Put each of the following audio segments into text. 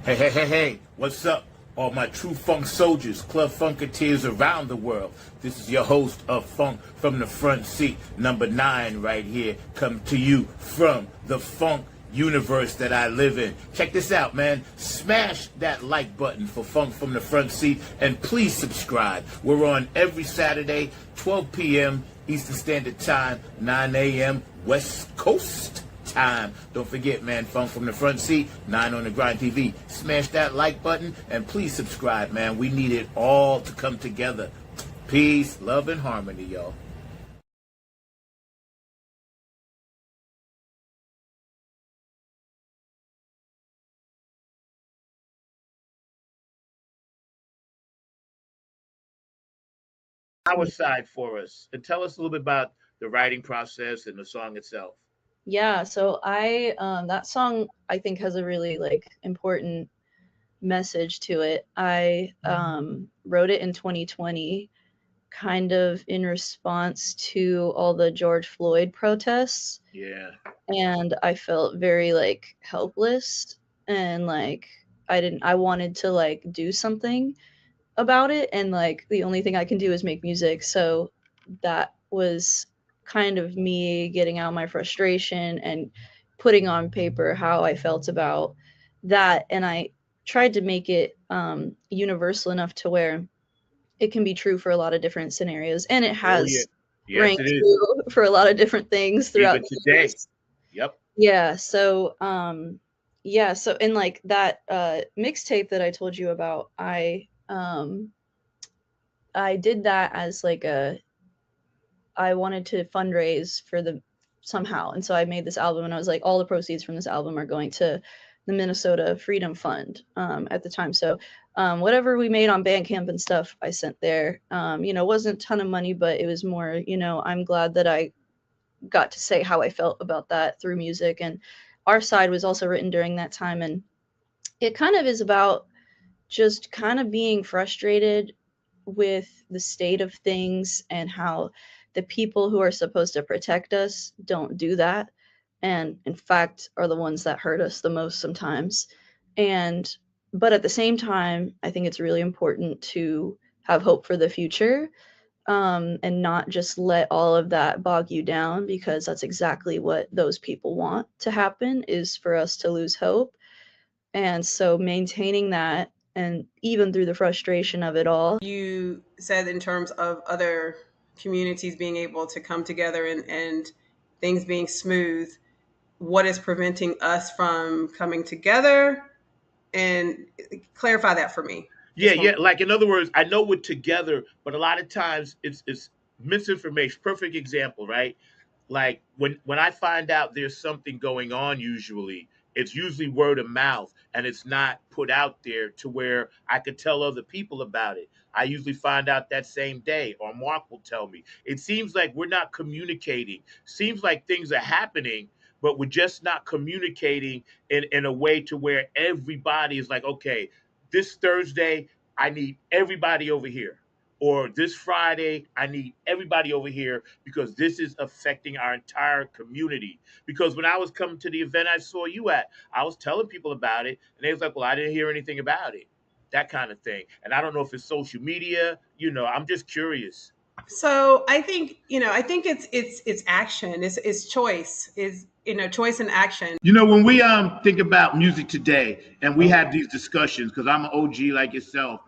Hey, what's up? All my true funk soldiers, club funketeers around the world. This is your host of Funk from the Front Seat, number 9 right here, come to you from the funk universe that I live in. Check this out, man. Smash that like button for Funk from the Front Seat, and please subscribe. We're on every Saturday, 12 p.m. Eastern Standard Time, 9 a.m. West Coast time. Don't forget, man, Funk from the Front Seat, 9 on the Grind TV. Smash that like button and please subscribe, man. We need it all to come together. Peace, love, and harmony, y'all. Our side for us and tell us a little bit about the writing process and the song itself. Yeah, so I that song I think has a really like important message to it. I wrote it in 2020 kind of in response to all the George Floyd protests, Yeah. and I felt very like helpless, and like I wanted to like do something about it, and like the only thing I can do is make music. So that was kind of me getting out my frustration and putting on paper how I felt about that. And I tried to make it universal enough to where it can be true for a lot of different scenarios. And it Oh, yeah. has Yes, rang it is. true for a lot of different things throughout Even the today. years. Yep. Yeah, so yeah, so in like that mixtape that I told you about, I did that as like a I wanted to fundraise for the somehow. And so I made this album and I was like, all the proceeds from this album are going to the Minnesota Freedom Fund at the time. So whatever we made on Bandcamp and stuff, I sent there. Wasn't a ton of money, but it was more, I'm glad that I got to say how I felt about that through music. And Our Side was also written during that time. And it kind of is about just kind of being frustrated with the state of things and how the people who are supposed to protect us don't do that, and in fact are the ones that hurt us the most sometimes. And but at the same time, I think it's really important to have hope for the future, and not just let all of that bog you down, because that's exactly what those people want to happen, is for us to lose hope. And so maintaining that, and even through the frustration of it all. You said in terms of other communities being able to come together and things being smooth, what is preventing us from coming together? And clarify that for me. Yeah, Just yeah. one. Like in other words, I know we're together, but a lot of times it's misinformation. Perfect example, right? Like when I find out there's something going on, usually it's usually word of mouth, and it's not put out there to where I could tell other people about it. I usually find out that same day, or Mark will tell me. It seems like we're not communicating. Seems like things are happening, but we're just not communicating in a way to where everybody is like, okay, this Thursday, I need everybody over here. Or this Friday, I need everybody over here because this is affecting our entire community. Because when I was coming to the event I saw you at, I was telling people about it, and they was like, "Well, I didn't hear anything about it." That kind of thing. And I don't know if it's social media. I'm just curious. So I think it's action. It's choice. Is choice and action. When we think about music today, and we have these discussions, because I'm an OG like yourself,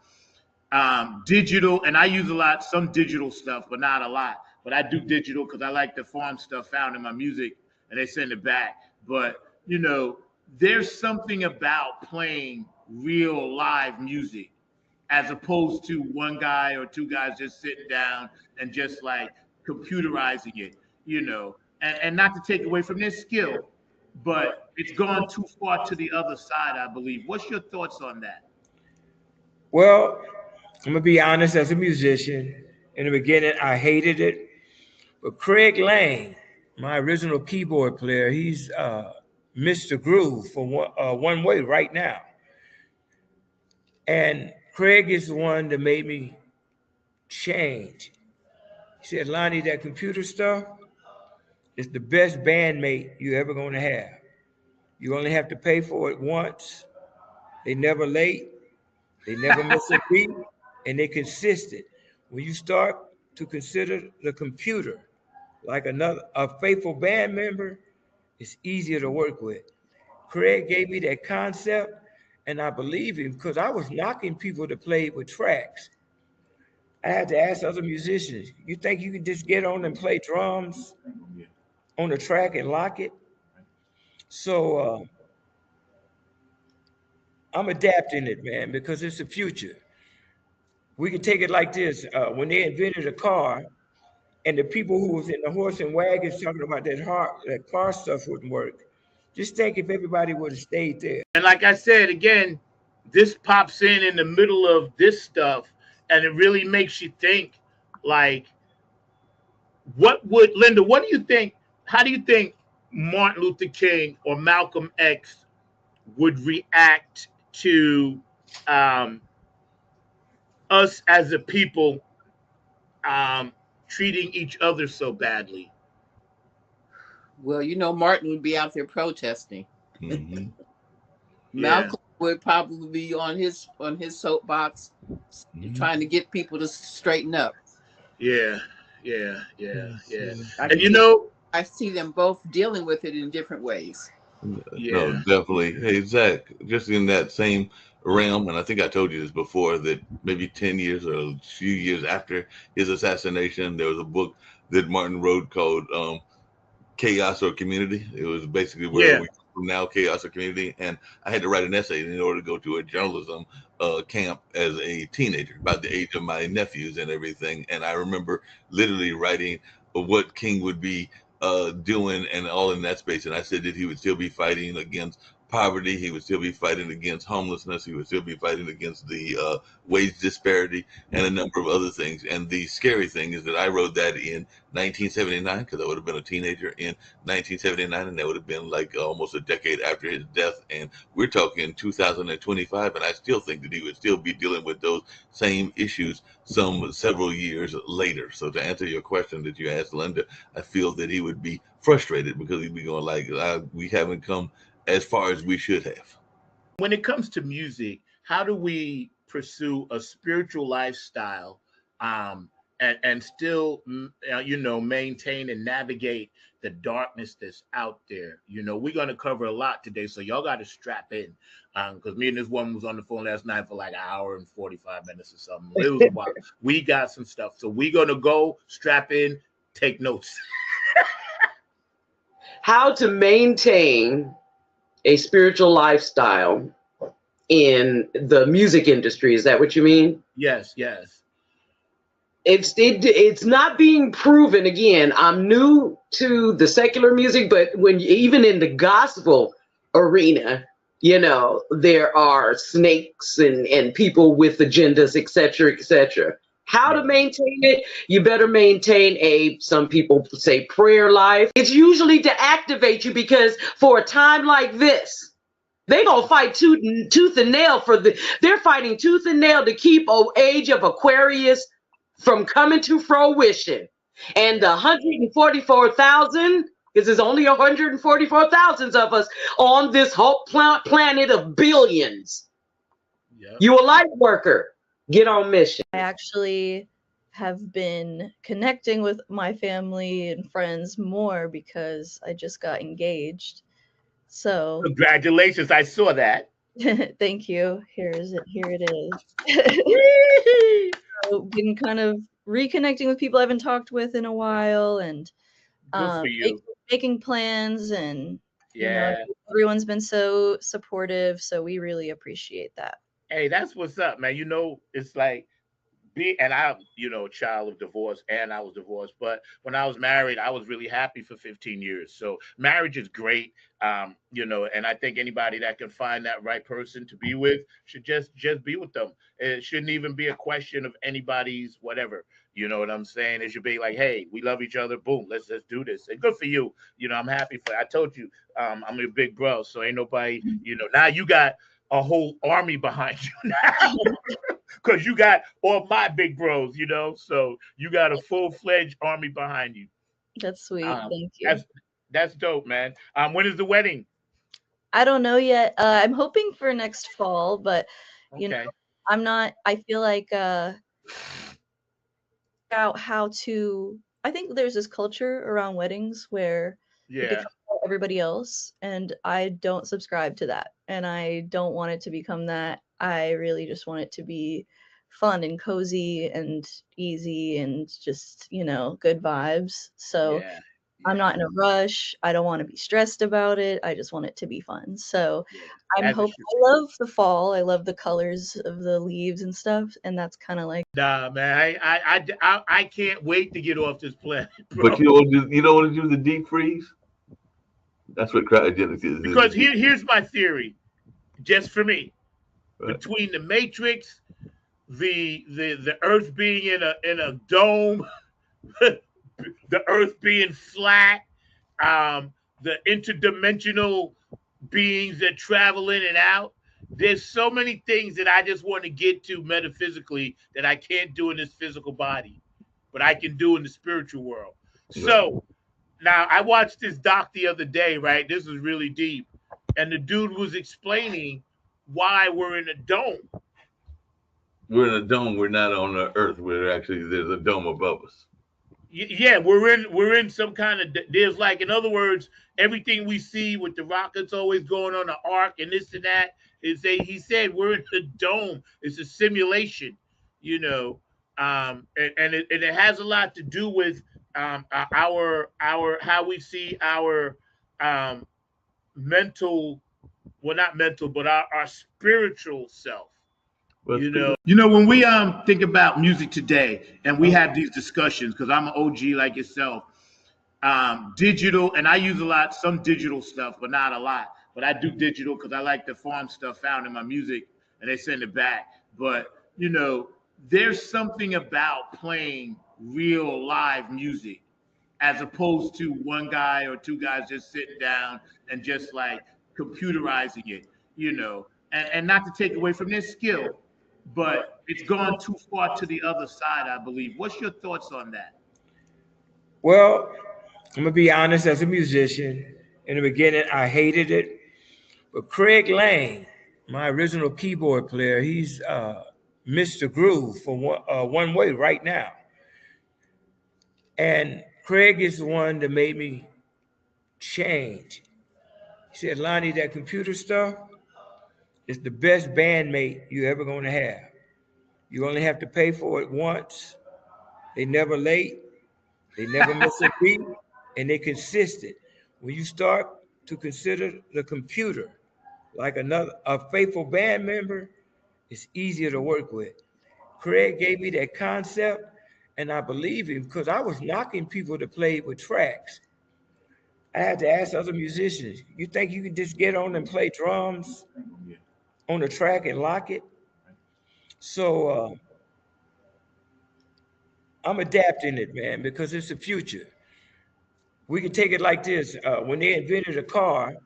digital, and I use a lot some digital stuff, but not a lot. But I do digital because I like the farm stuff found in my music, and they send it back. But you know, there's something about playing real live music as opposed to one guy or two guys just sitting down and just like computerizing it, and not to take away from their skill, but it's gone too far to the other side, I believe. What's your thoughts on that? Well, I'm gonna be honest. As a musician, in the beginning, I hated it. But Craig Lang, my original keyboard player, he's Mr. Groove for One Way right now. And Craig is the one that made me change. He said, "Lonnie, that computer stuff is the best bandmate you're ever gonna have. You only have to pay for it once. They never late. They never miss a beat, and they're consistent. When you start to consider the computer like a faithful band member, it's easier to work with. Craig gave me that concept, and I believe him because I was knocking people to play with tracks. I had to ask other musicians, you think you can just get on and play drums on the track and lock it? So I'm adapting it, man, because it's the future. We can take it like this. When they invented a car, and the people who was in the horse and wagons talking about that car stuff wouldn't work. Just think if everybody would have stayed there. And like I said, again, this pops in the middle of this stuff, and it really makes you think, like, Linda, what do you think? How do you think Martin Luther King or Malcolm X would react to us as a people treating each other so badly? Well, Martin would be out there protesting. Mm-hmm. Malcolm would probably be on his soapbox, trying to get people to straighten up. Yeah. And I see them both dealing with it in different ways. No, definitely. Hey, Zach, just in that same realm, and I think I told you this before, that maybe 10 years or a few years after his assassination, there was a book that Martin wrote called Chaos or Community. It was basically where we come from now, chaos or community. And I had to write an essay in order to go to a journalism camp as a teenager, about the age of my nephews and everything. And I remember literally writing what King would be doing and all in that space. And I said that he would still be fighting against poverty. He would still be fighting against homelessness. He would still be fighting against the wage disparity and a number of other things. And the scary thing is that I wrote that in 1979, because I would have been a teenager in 1979, and that would have been like almost a decade after his death. And we're talking 2025, and I still think that he would still be dealing with those same issues several years later. So to answer your question that you asked, Linda, I feel that he would be frustrated because he'd be going like, we haven't come as far as we should have. When it comes to music, how do we pursue a spiritual lifestyle and still, maintain and navigate the darkness that's out there? We're going to cover a lot today, so y'all got to strap in, because me and this woman was on the phone last night for like an hour and 45 minutes or something. It was a while. We got some stuff, so we're going to go strap in, take notes. How to maintain a spiritual lifestyle in the music industry. Is that what you mean? Yes. It's not being proven. Again, I'm new to the secular music, but even in the gospel arena, there are snakes and people with agendas, etc. How to maintain it? You better maintain some people say prayer life. It's usually to activate you, because for a time like this, they're going to fight tooth and nail they're fighting tooth and nail to keep age of Aquarius from coming to fruition. And the 144,000, because there's only 144,000 of us on this whole planet of billions. Yep. You a light worker. Get on mission. I actually have been connecting with my family and friends more because I just got engaged. So congratulations, I saw that. Thank you. Here it is. So been kind of reconnecting with people I haven't talked with in a while, and making plans, and everyone's been so supportive, so we really appreciate that. Hey, that's what's up, man. It's like I'm, child of divorce, and I was divorced. But when I was married, I was really happy for 15 years. So marriage is great, and I think anybody that can find that right person to be with should just be with them. It shouldn't even be a question of anybody's whatever. You know what I'm saying? It should be like, hey, we love each other. Boom, let's do this. And good for you. I'm happy for. I told you, I'm a big bro, so ain't nobody. Now you got a whole army behind you now, because you got all my big bros, so you got a full-fledged army behind you. That's sweet. Thank you. That's dope, man. When is the wedding? I don't know yet. I'm hoping for next fall, but you know, Okay. I'm not. I feel like out how to. I think there's this culture around weddings where it Yeah. becomes about everybody else, and I don't subscribe to that, and I don't want it to become that. I really just want it to be fun and cozy and easy and just, good vibes. So Yeah. I'm Yeah. not in a rush. I don't want to be stressed about it. I just want it to be fun. So Yeah. I'm As it hope should I be. love the fall. I love the colors of the leaves and stuff, and that's kind of like Nah, man. I can't wait to get off this planet, But bro. you don't want to do the deep freeze. That's what cryogenics is the Because deep. here's my theory, just for me. Right. Between the Matrix, the Earth being in a dome, the Earth being flat, the interdimensional beings that travel in and out. There's so many things that I just want to get to metaphysically that I can't do in this physical body, but I can do in the spiritual world. Right. So now I watched this doc the other day, right? This is really deep. And the dude was explaining why we're in a dome. We're in a dome. We're not on the Earth. We're actually there's a dome above us. Yeah, we're in some kind of, there's like, in other words, everything we see with the rockets always going on the arc and this and that is he said we're in the dome. It's a simulation, you know, and it has a lot to do with our how we see our um mental, well, not mental, but our spiritual self. Well, speaking When we think about music today and we have these discussions, because I'm an OG like yourself, digital, and I use a lot, some digital stuff, but not a lot. But I do digital because I like the farm stuff found in my music, and they send it back. But you know, there's something about playing real live music as opposed to one guy or two guys just sitting down and just like computerizing it, and not to take away from their skill, but it's gone too far to the other side, I believe. What's your thoughts on that? Well, I'm gonna be honest. As a musician, in the beginning, I hated it. But Craig Lang, my original keyboard player, he's Mr. Groove for One Way right now. And Craig is the one that made me change. He said, Lonnie, that computer stuff is the best bandmate you're ever gonna have. You only have to pay for it once. They never late, they never miss a beat, and they're consistent. When you start to consider the computer like a faithful band member, it's easier to work with. Craig gave me that concept, and I believe him because I was knocking people to play with tracks. I had to ask other musicians, you think you can just get on and play drums on the track and lock it? So I'm adapting it, man, because it's the future. We can take it like this. When they invented a car,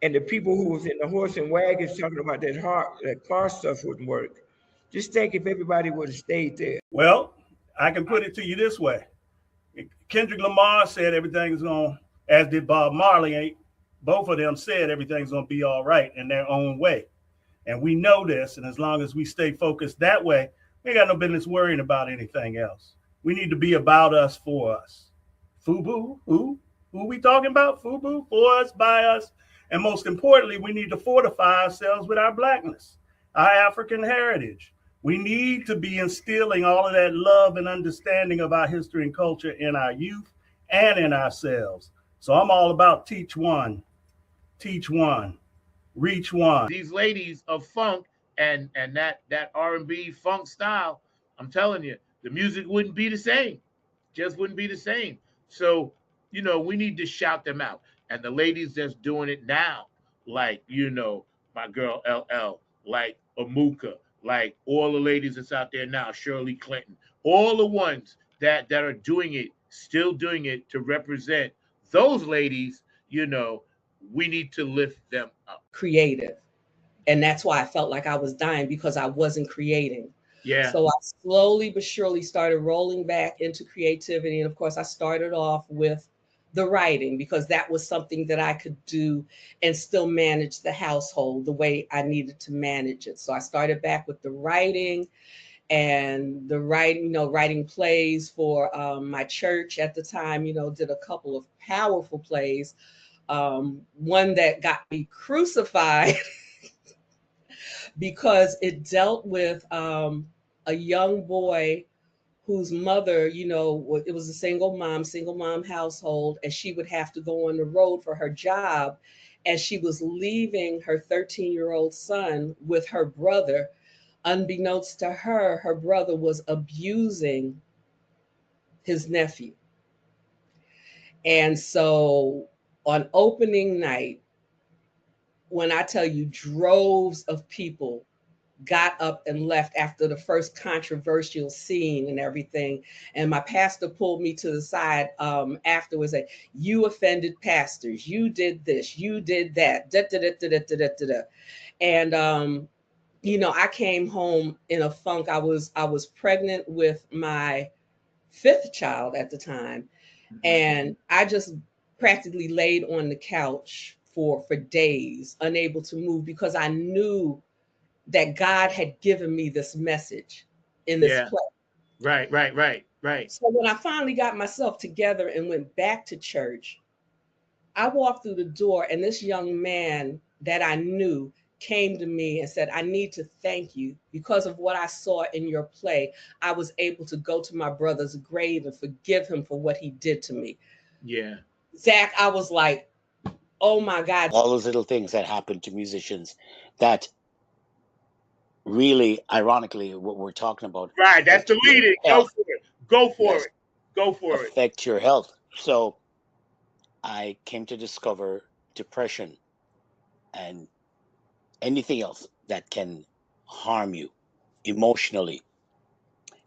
and the people who was in the horse and wagons talking about that car stuff wouldn't work. Just think if everybody would have stayed there. Well, I can put it to you this way. Kendrick Lamar said everything's going, as did Bob Marley. Both of them said everything's going to be all right in their own way. And we know this. And as long as we stay focused that way, we ain't got no business worrying about anything else. We need to be about us, for us. FUBU, who we talking about? FUBU, for us, by us. And most importantly, we need to fortify ourselves with our Blackness, our African heritage. We need to be instilling all of that love and understanding of our history and culture in our youth and in ourselves. So I'm all about teach one, reach one. These ladies of funk and that R&B funk style, I'm telling you, the music wouldn't be the same. Just wouldn't be the same. So, we need to shout them out. And the ladies that's doing it now, like, my girl LL, like Amuka, like all the ladies that's out there now, Shirley Clinton, all the ones that are doing it, still doing it to represent those ladies, we need to lift them up. Creative. And that's why I felt like I was dying, because I wasn't creating. Yeah. So I slowly but surely started rolling back into creativity. And of course, I started off with the writing, because that was something that I could do and still manage the household the way I needed to manage it. So I started back with the writing and the writing, writing plays for my church at the time, did a couple of powerful plays. One that got me crucified because it dealt with a young boy whose mother, it was a single mom household, and she would have to go on the road for her job. And she was leaving her 13-year-old son with her brother. Unbeknownst to her, her brother was abusing his nephew. And so on opening night, when I tell you droves of people got up and left after the first controversial scene and everything, and my pastor pulled me to the side afterwards and said, "You offended pastors, you did this, you did that, da, da, da, da, da, da, da, da." And I came home in a funk. I was pregnant with my 5th child at the time, and I just practically laid on the couch for days, unable to move, because I knew that God had given me this message in this play. Right. So when I finally got myself together and went back to church, I walked through the door, and this young man that I knew came to me and said, "I need to thank you because of what I saw in your play. I was able to go to my brother's grave and forgive him for what he did to me." Yeah. Zach, I was like, oh my God. All those little things that happen to musicians that really, ironically, what we're talking about. Right, that's the leading. Go for it. Go for it. Go for it. Affect your health. So I came to discover depression and anything else that can harm you emotionally,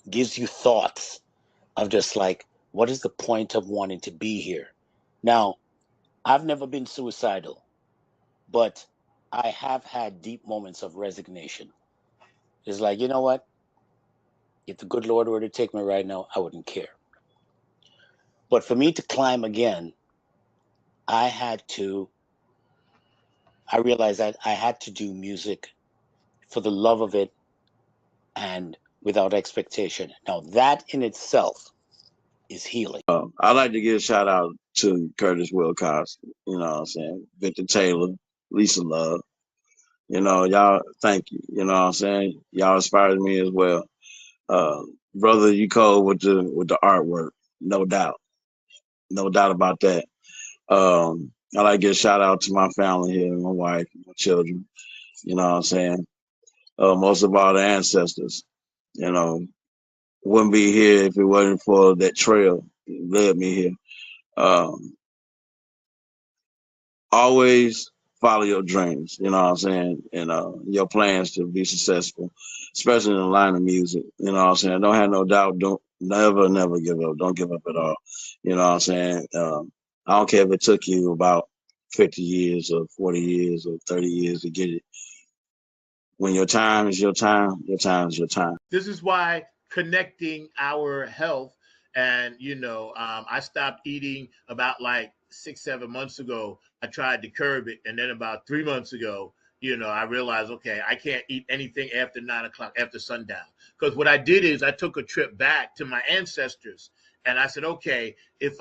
gives you thoughts of just like, what is the point of wanting to be here? Now, I've never been suicidal, but I have had deep moments of resignation. It's like, you know what? If the good Lord were to take me right now, I wouldn't care. But for me to climb again, I realized that I had to do music for the love of it and without expectation. Now, that in itself is healing. I'd like to give a shout out to Curtis Wilcox, you know what I'm saying? Victor Taylor, Lisa Love. Y'all, thank you. You know what I'm saying? Y'all inspired me as well. Brother, you cold with the artwork, no doubt. No doubt about that. I'd like to give a shout out to my family here, my wife, my children. You know what I'm saying? Most of all, the ancestors. Wouldn't be here if it wasn't for that trail that led me here. Always follow your dreams, you know what I'm saying, and your plans to be successful, especially in the line of music. You know what I'm saying? Don't have no doubt. Don't never give up. Don't give up at all. You know what I'm saying? I don't care if it took you about 50 years or 40 years or 30 years to get it. When your time is your time, your time is your time. This is why connecting our health, and I stopped eating about like 6-7 months ago. I tried to curb it, and then about 3 months ago, I realized, okay, I can't eat anything after 9 o'clock, after sundown. Because what I did is I took a trip back to my ancestors, and I said, okay, if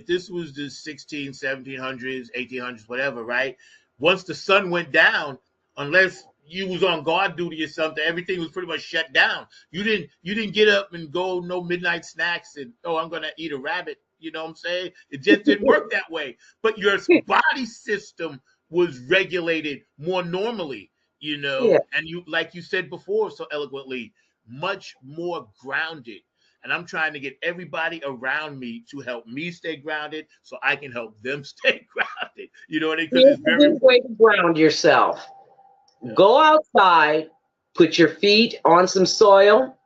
this was the 1700s, 1800s, whatever, right? Once the sun went down, unless you was on guard duty or something, everything was pretty much shut down. You didn't get up and go no midnight snacks and, I'm gonna eat a rabbit. You know what I'm saying? It just didn't work that way. But your body system was regulated more normally, and you, like you said before so eloquently, much more grounded. And I'm trying to get everybody around me to help me stay grounded so I can help them stay grounded. You know what I mean? Here's a good way to ground yourself. Yeah. Go outside, put your feet on some soil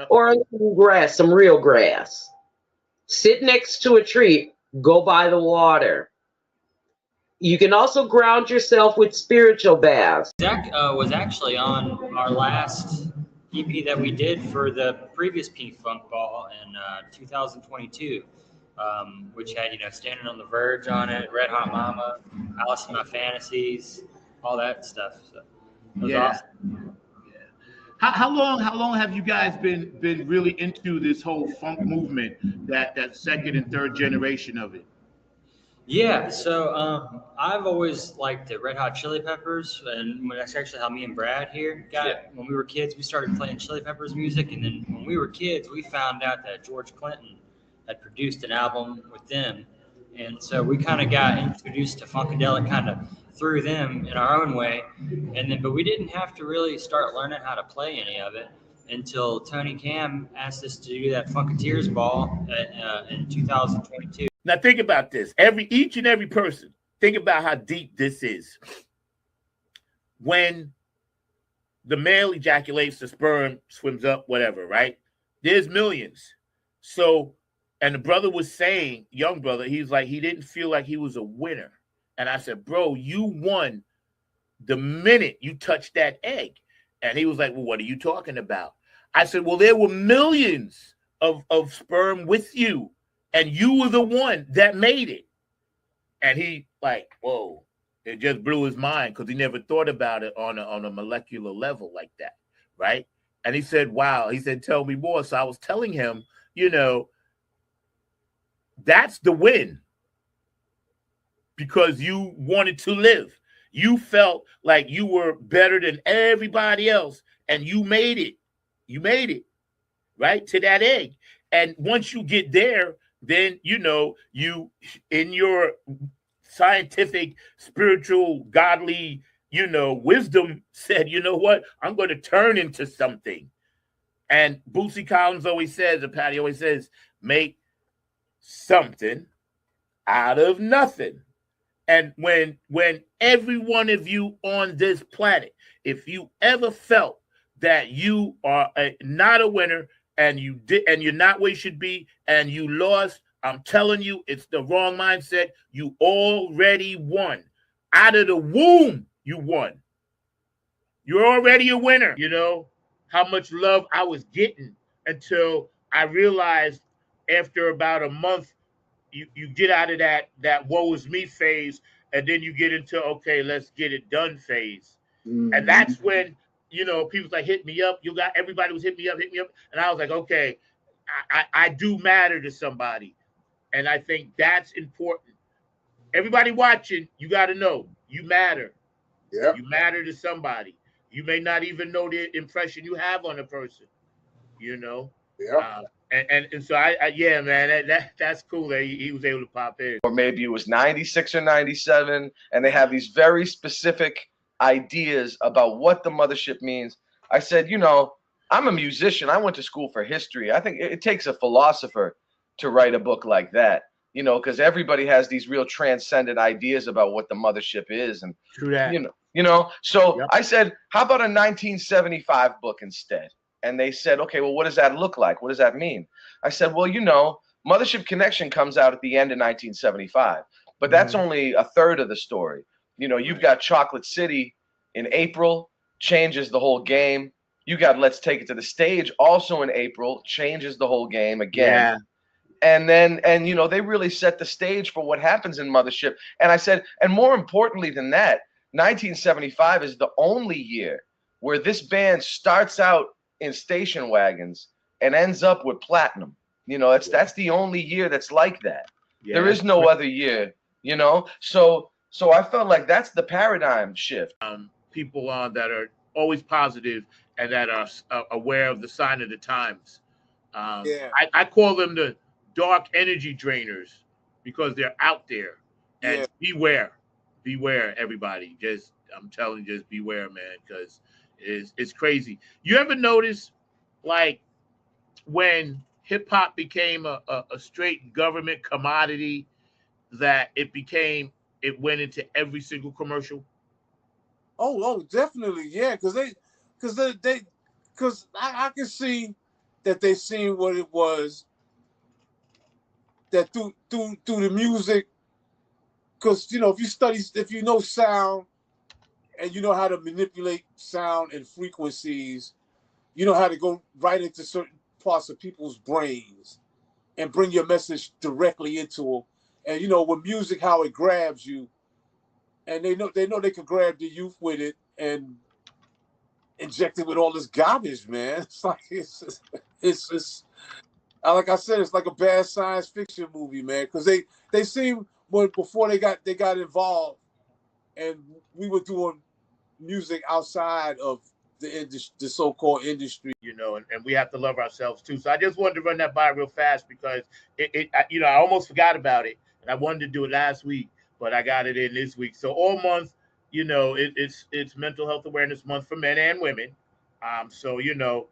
or on some grass, some real grass. Sit next to a tree, go by the water. You can also ground yourself with spiritual baths. Zach was actually on our last EP that we did for the previous P-Funk Ball in 2022. which had, Standing on the Verge on it, Red Hot Mama, Alice in My Fantasies, all that stuff. So it was awesome. How long have you guys been really into this whole funk movement, that second and third generation of it? Yeah, so I've always liked the Red Hot Chili Peppers, and that's actually how me and Brad here got. When we were kids, we started playing Chili Peppers music, and then when we were kids, we found out that George Clinton had produced an album with them, and so we kind of got introduced to Funkadelic kind of through them in our own way, but we didn't have to really start learning how to play any of it until Tony Cam asked us to do that Funketeers ball in 2022. Now think about this. Each and every person, think about how deep this is. When the male ejaculates, the sperm swims up, whatever, right? There's millions. So, and the brother was saying, young brother, he's like, he didn't feel like he was a winner. And I said, bro, you won the minute you touched that egg. And he was like, well, what are you talking about? I said, well, there were millions of sperm with you, and you were the one that made it. And he like, whoa, it just blew his mind because he never thought about it on a molecular level like that, right? And he said, wow. He said, tell me more. So I was telling him, that's the win. Because you wanted to live. You felt like you were better than everybody else, and you made it. You made it, right, to that egg. And once you get there, then, you, in your scientific, spiritual, godly, wisdom, said, you know what? I'm going to turn into something. And Bootsy Collins always says, or Patty always says, make something out of nothing. And when every one of you on this planet, if you ever felt that you are not a winner and you're not where you should be and you lost, I'm telling you, it's the wrong mindset. You already won. Out of the womb, you won. You're already a winner. How much love I was getting until I realized after about a month, you get out of that woe is me phase, and then you get into, okay, let's get it done phase. Mm-hmm. And that's when, people's like, hit me up. Everybody was hitting me up. And I was like, okay, I do matter to somebody. And I think that's important. Everybody watching, you got to know you matter. Yeah. You matter to somebody. You may not even know the impression you have on a person, Yeah. And so yeah, man, that's cool that he was able to pop in. Or maybe it was 96 or 97, and they have these very specific ideas about what the mothership means. I said, I'm a musician. I went to school for history. I think it takes a philosopher to write a book like that, because everybody has these real transcendent ideas about what the mothership is. And true that. So yep. I said, how about a 1975 book instead? And they said, okay, well, what does that look like? What does that mean? I said, well, Mothership Connection comes out at the end of 1975, but that's only a third of the story. You've got Chocolate City in April, changes the whole game. You got Let's Take It to the Stage also in April, changes the whole game again. Yeah. And then, they really set the stage for what happens in Mothership. And I said, and more importantly than that, 1975 is the only year where this band starts out in station wagons and ends up with platinum. That's the only year that's like that. Yeah, there is no other year, So I felt like that's the paradigm shift. People that are always positive and that are aware of the sign of the times. I call them the dark energy drainers because they're out there. And beware, everybody. I'm telling you, just beware, man, because it's crazy. You ever notice, like, when hip hop became a straight government commodity, that it went into every single commercial? Oh, definitely, yeah. Because I can see that they seen what it was. That through the music, because if you know sound, and you know how to manipulate sound and frequencies, you know how to go right into certain parts of people's brains. and bring your message directly into them. And you know, with music, how it grabs you, and they know they can grab the youth with it and inject it with all this garbage, man. It's like it's just like I said, it's like a bad science fiction movie, man. Because they seem when before they got involved, and we were doing music outside of the so-called industry, you know, and we have to love ourselves too. So I just wanted to run that by real fast because you know, I almost forgot about it, and I wanted to do it last week, but I got it in this week. So all month, you know, it's Mental Health Awareness Month for men and women. So you know,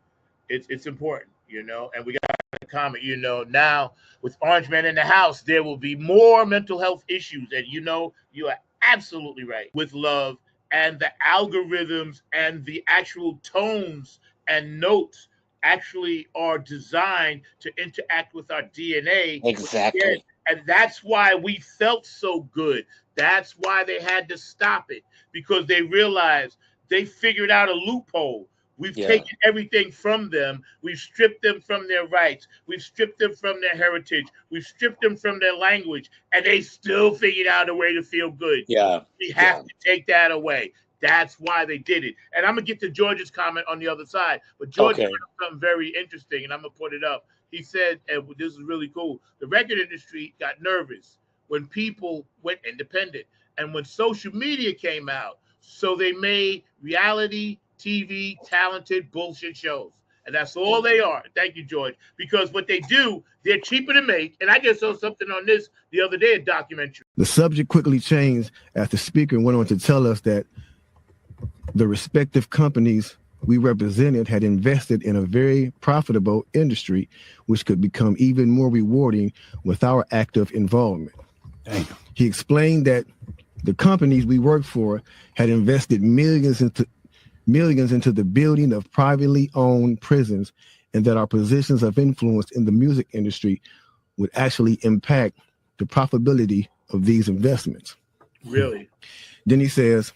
it's important, you know, and we got a comment, you know, now with Orange Man in the house, there will be more mental health issues, and you know, you are absolutely right. With love and the algorithms and the actual tones and notes actually are designed to interact with our DNA. Exactly. And that's why we felt so good. That's why they had to stop it, because they realized they figured out a loophole. We've taken everything from them. We've stripped them from their rights. We've stripped them from their heritage. We've stripped them from their language. And they still figured out a way to feel good. Yeah. We have to take that away. That's why they did it. And I'm going to get to George's comment on the other side. But George brought up something very interesting, and I'm going to put it up. He said, and this is really cool, the record industry got nervous when people went independent and when social media came out. So they made reality TV talented bullshit shows. And that's all they are. Thank you, George. Because what they do, they're cheaper to make. And I just saw something on this the other day, a documentary. The subject quickly changed as the speaker went on to tell us that the respective companies we represented had invested in a very profitable industry, which could become even more rewarding with our active involvement. Damn. He explained that the companies we worked for had invested millions into the building of privately owned prisons, and that our positions of influence in the music industry would actually impact the profitability of these investments. Really? Then he says,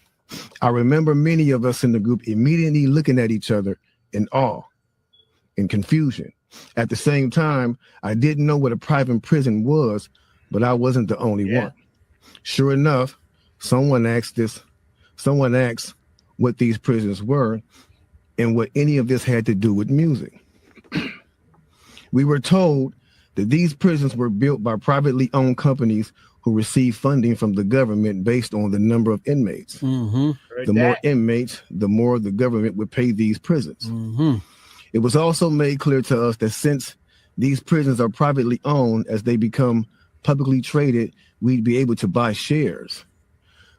I remember many of us in the group immediately looking at each other in awe and confusion. At the same time, I didn't know what a private prison was, but I wasn't the only one. Sure enough, someone asked what these prisons were and what any of this had to do with music. We were told that these prisons were built by privately owned companies who receive funding from the government based on the number of inmates. The more inmates, the more the government would pay these prisons. It was also made clear to us that since these prisons are privately owned, as they become publicly traded, we'd be able to buy shares.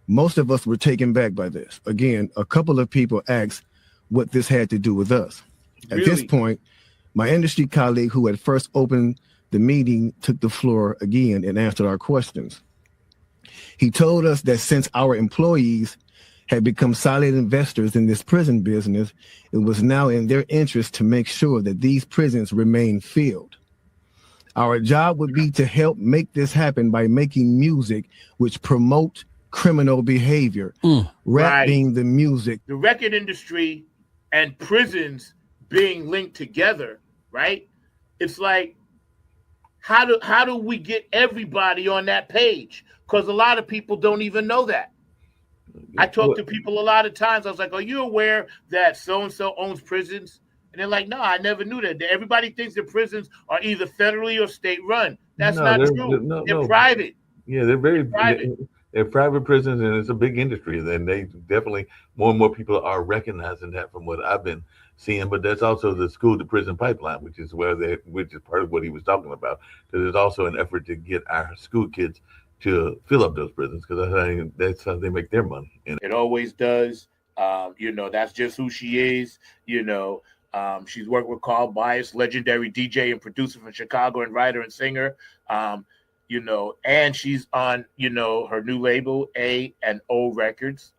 Most of us were taken back by this. Again, a couple of people asked what this had to do with us. At this point, my industry colleague who had first opened the meeting took the floor again and answered our questions. He told us that since our employees had become silent investors in this prison business, it was now in their interest to make sure that these prisons remain filled. Our job would be to help make this happen by making music which promote criminal behavior, rap being the music. The record industry and prisons being linked together, right? It's like, how do we get everybody on that page? Because a lot of people don't even know that. I talk to people a lot of times. I was like, are you aware that so-and-so owns prisons? And they're like, no, I never knew that. Everybody thinks that prisons are either federally or state run. That's not true. They're private. Yeah, they're private. They're private prisons, and it's a big industry. And they definitely, more and more people are recognizing that from what I've been seeing. But that's also the school to prison pipeline, which is part of what he was talking about. Because there's also an effort to get our school kids to fill up those prisons, because that's how they make their money. It always does. That's just who she is. She's worked with Carl Bias, legendary DJ and producer from Chicago, and writer and singer. And she's on, her new label, A&O Records,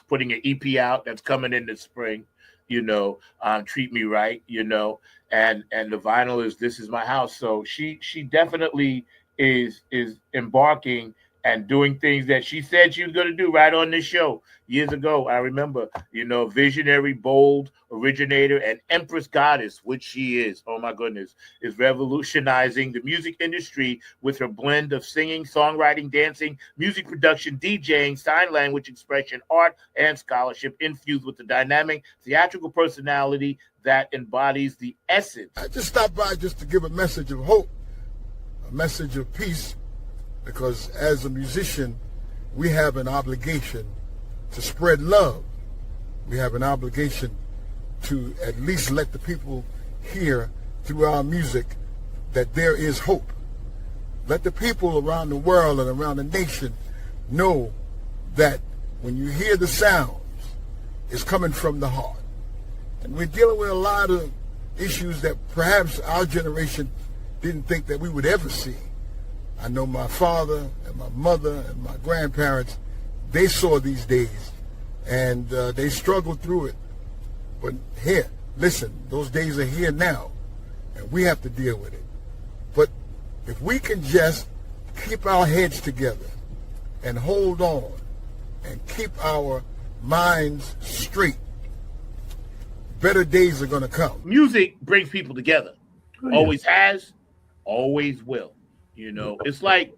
putting an EP out that's coming in the spring, Treat Me Right, and the vinyl is This Is My House. So she definitely is embarking and doing things that she said she was going to do right on this show years ago. I remember, visionary, bold originator, and empress goddess, which she is. Oh my goodness, is revolutionizing the music industry with her blend of singing, songwriting, dancing, music production, DJing, sign language expression, art, and scholarship, infused with the dynamic theatrical personality that embodies the essence. I just stopped by just to give a message of hope, a message of peace, because as a musician, we have an obligation to spread love. We have an obligation to at least let the people hear through our music that there is hope. Let the people around the world and around the nation know that when you hear the sounds, it's coming from the heart. And we're dealing with a lot of issues that perhaps our generation didn't think that we would ever see. I know my father and my mother and my grandparents, they saw these days and they struggled through it. But here, listen, those days are here now and we have to deal with it. But if we can just keep our heads together and hold on and keep our minds straight, better days are going to come. Music brings people together. Always has, always will. It's like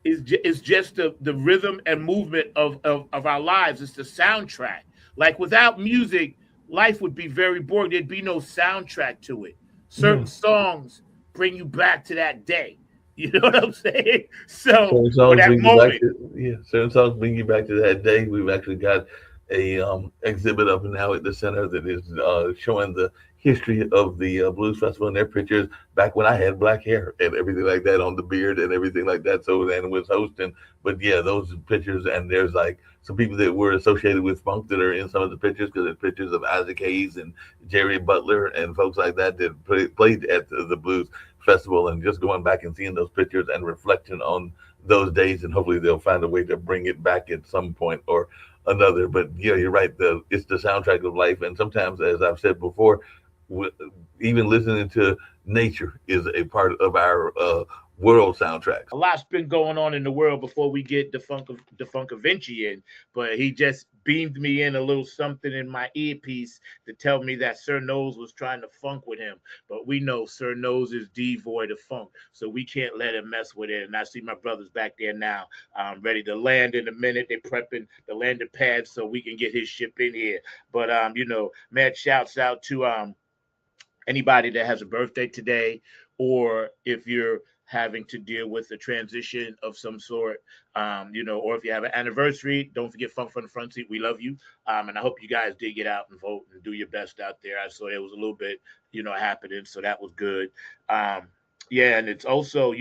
it's just the rhythm and movement of our lives. It's the soundtrack. Like without music, life would be very boring. There'd be no soundtrack to it. Certain songs bring you back to that day. You know what I'm saying? So for that moment, certain songs bring you back to that day. We've actually got a exhibit up now at the center that is showing the history of the Blues Festival and their pictures back when I had black hair and everything like that on the beard and everything like that. So then was hosting, but yeah, those pictures, and there's like some people that were associated with funk that are in some of the pictures, because there's pictures of Isaac Hayes and Jerry Butler and folks like that played at the Blues Festival, and just going back and seeing those pictures and reflecting on those days, and hopefully they'll find a way to bring it back at some point or another. But yeah, you're right. It's the soundtrack of life, and sometimes, as I've said before, even listening to nature is a part of our world soundtracks. A lot's been going on in the world before we get the Funkavinci in, but he just beamed me in a little something in my earpiece to tell me that Sir Nose was trying to funk with him. But we know Sir Nose is devoid of funk, so we can't let him mess with it. And I see my brothers back there now, ready to land in a minute. They're prepping the landing pad so we can get his ship in here. But mad shouts out to anybody that has a birthday today, or if you're having to deal with a transition of some sort, or if you have an anniversary, don't forget Funk from the Front Seat. We love you. And I hope you guys did get out and vote and do your best out there. I saw there was a little bit, happening. So that was good. And it's also,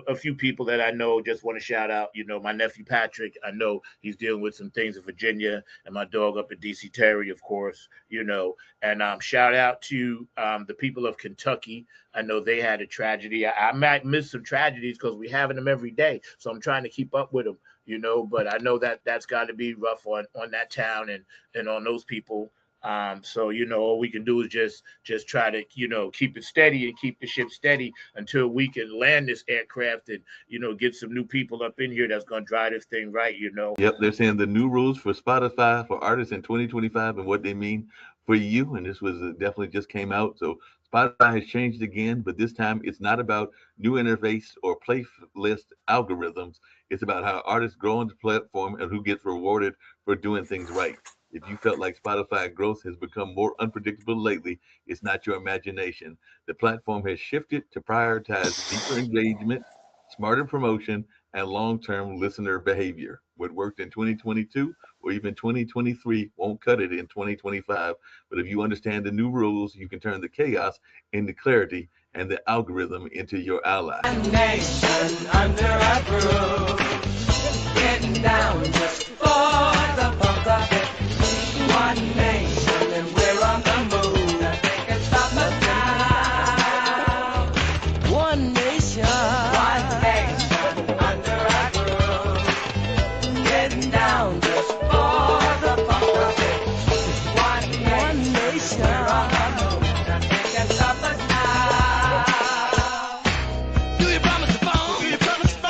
a few people that I know just want to shout out, my nephew Patrick. I know he's dealing with some things in Virginia, and my dog up at DC Terry, of course, and shout out to the people of Kentucky. I know they had a tragedy. I might miss some tragedies because we're having them every day, so I'm trying to keep up with them, but I know that's got to be rough on that town and on those people. So all we can do is just try to keep it steady and keep the ship steady until we can land this aircraft and get some new people up in here that's gonna drive this thing right. Yep, they're saying the new rules for Spotify for artists in 2025 and what they mean for you, and this was definitely just came out. So Spotify has changed again, but this time it's not about new interface or playlist algorithms. It's about how artists grow on the platform and who gets rewarded for doing things right. If you felt like Spotify growth has become more unpredictable lately, it's not your imagination. The platform has shifted to prioritize deeper engagement, smarter promotion, and long-term listener behavior. What worked in 2022 or even 2023 won't cut it in 2025. But if you understand the new rules, you can turn the chaos into clarity and the algorithm into your ally. Nation under our roof, getting down just for the funk of it. One nation and we're on the move. Nothing can stop us now. One nation under our roof, getting down just for the funk of it. One nation, we're on the move. Nothing can stop us now. Do you promise to phone? Do you promise to phone?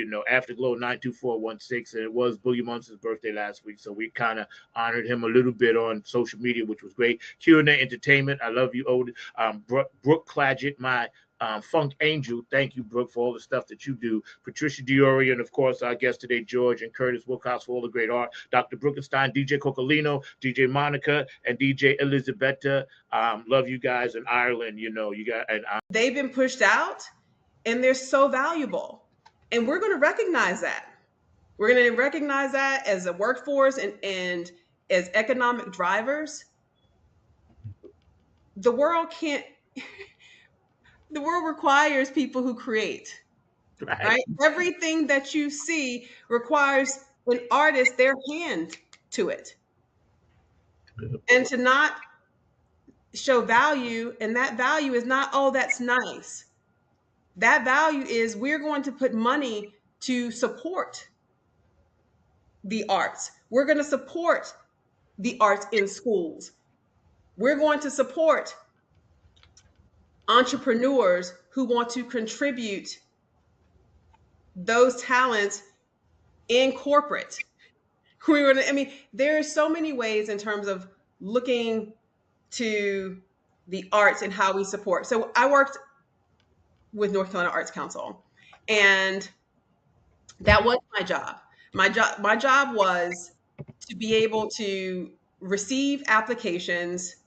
you know, Afterglow 92416, and it was Boogie Monster's birthday last week, so we kind of honored him a little bit on social media, which was great. Q&A Entertainment, I love you, Odin. Brooke Clagett, my Funk Angel, thank you, Brooke, for all the stuff that you do. Patricia Diori, and of course our guest today, George and Curtis Wilcox, for all the great art. Dr. Brookenstein, DJ Coccolino, DJ Monica, and DJ Elizabetta. Love you guys in Ireland. You know, you got, and They've been pushed out, and they're so valuable, and we're going to recognize that. We're going to recognize that as a workforce and as economic drivers. The world can't. The world requires people who create, right? Everything that you see requires an artist, their hand to it. And to not show value, and that value is not, oh, that's nice. That value is, we're going to put money to support the arts. We're going to support the arts in schools. We're going to support entrepreneurs who want to contribute those talents in corporate. I mean, there are so many ways in terms of looking to the arts and how we support. So I worked with North Carolina Arts Council, and that was my job. My job was to be able to receive applications,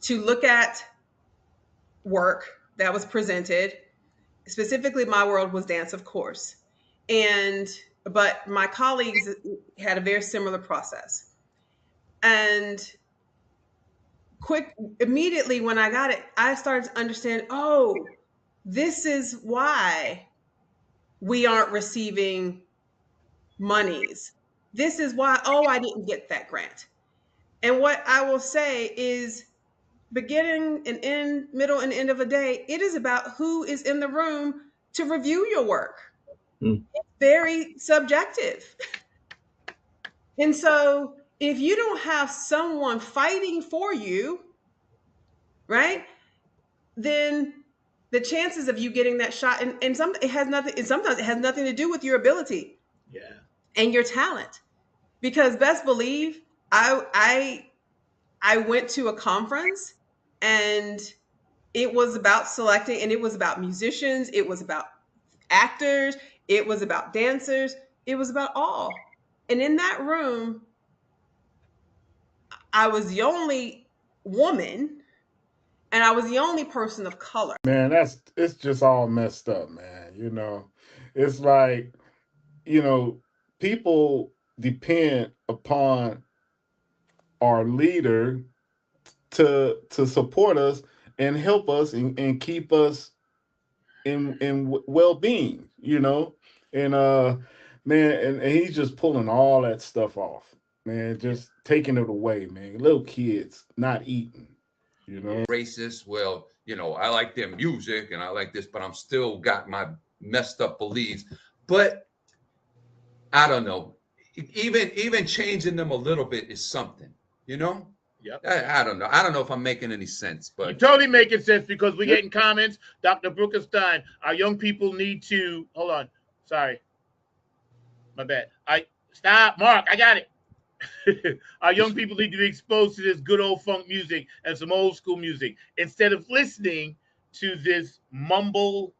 to look at work that was presented. Specifically, my world was dance, of course. But my colleagues had a very similar process. And immediately when I got it, I started to understand, oh, this is why we aren't receiving monies. This is why, oh, I didn't get that grant. And what I will say is, beginning and end, middle and end of the day, it is about who is in the room to review your work. It's very subjective. And so if you don't have someone fighting for you, right, then the chances of you getting that shot, and sometimes it has nothing to do with your ability and your talent. Because best believe, I went to a conference, and it was about selecting, and it was about musicians, it was about actors, it was about dancers, it was about all. And in that room, I was the only woman, and I was the only person of color. Man, it's just all messed up, man. You know, it's like, you know, people depend upon our leader to support us and help us and keep us in well-being, you know. And man, and he's just pulling all that stuff off, man, just taking it away, man. Little kids not eating, you know. Racist, well, you know, I like their music and I like this, but I'm still got my messed up beliefs. But I don't know, even changing them a little bit is something, you know. Yep. I don't know. I don't know if I'm making any sense, but you're totally making sense, because we're getting comments. Dr. Brookenstein, our young people need to hold on. Sorry, my bad. Stop, Mark. I got it. Our young people need to be exposed to this good old funk music and some old school music instead of listening to this mumble